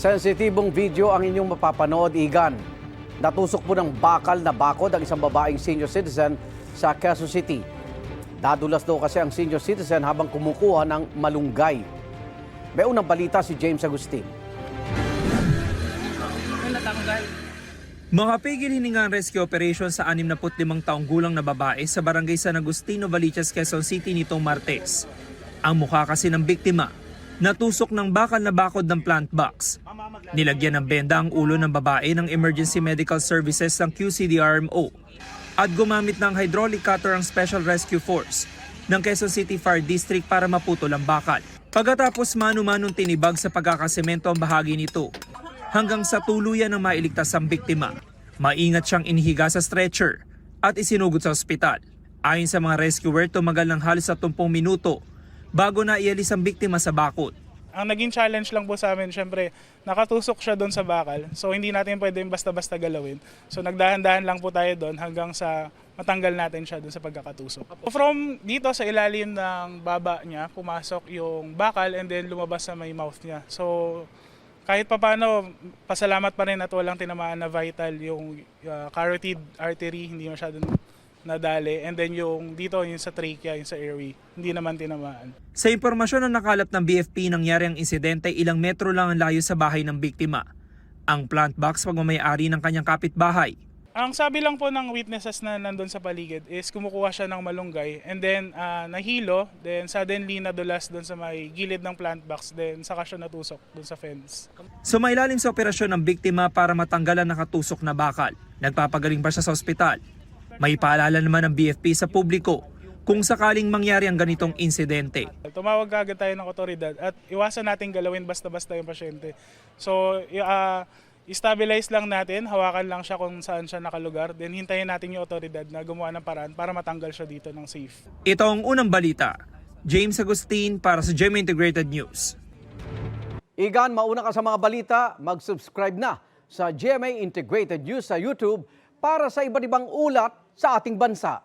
Sensitibong video ang inyong mapapanood, Igan. Natusok po ng bakal na bakod ang isang babaeng senior citizen sa Quezon City. Dadulas daw kasi ang senior citizen habang kumukuha ng malunggay. May unang balita si James Agustin. Mga pigil hininga ang rescue operation sa 65 taong gulang na babae sa barangay San Agustino, Valiches, Quezon City nitong Martes. Ang mukha kasi ng biktima, natusok ng bakal na bakod ng plant box. Nilagyan ng benda ang ulo ng babae ng Emergency Medical Services ng QCDRMO at gumamit ng hydraulic cutter ang Special Rescue Force ng Quezon City Fire District para maputol ang bakal. Pagkatapos manu-manong tinibag sa pagkakasemento ang bahagi nito, hanggang sa tuluyan ng mailigtas ang biktima. Maingat siyang inihiga sa stretcher at isinugod sa ospital. Ayon sa mga rescuer, tumagal ng halos 30 minuto bago na ialis ang biktima sa bakod. Ang naging challenge lang po sa amin, syempre, nakatusok siya doon sa bakal. So hindi natin pwedeng basta-basta galawin. So nagdahan-dahan lang po tayo doon hanggang sa matanggal natin siya doon sa pagkakatusok. From dito sa ilalim ng baba niya, pumasok yung bakal and then lumabas sa may mouth niya. So kahit papano, pasalamat pa rin at walang tinamaan na vital yung carotid artery, hindi masyadong nadali. And then yung dito, yung sa trachea, yung sa airway, hindi naman tinamaan. Sa impormasyon na nakalap ng BFP, nangyari ang insidente ilang metro lang ang layo sa bahay ng biktima. Ang plant box pagmamayari ng kanyang kapitbahay. Ang sabi lang po ng witnesses na nandun sa paligid is kumukuha siya ng malunggay and then nahilo, then suddenly nadulas doon sa may gilid ng plant box, then saka siya natusok doon sa fence. Sumailalim sa operasyon ng biktima para matanggal ang nakatusok na bakal. Nagpapagaling pa siya sa ospital. May paalala naman ng BFP sa publiko kung sakaling mangyari ang ganitong insidente. Tumawag agad tayo ng otoridad at iwasan natin galawin basta-basta yung pasyente. So, i-stabilize lang natin, hawakan lang siya kung saan siya nakalugar, then hintayin natin yung otoridad na gumawa ng paraan para matanggal siya dito ng safe. Ito ang unang balita. James Agustin para sa GMA Integrated News. Igan, mauna ka sa mga balita, mag-subscribe na sa GMA Integrated News sa YouTube para sa iba't ibang ulat sa ating bansa.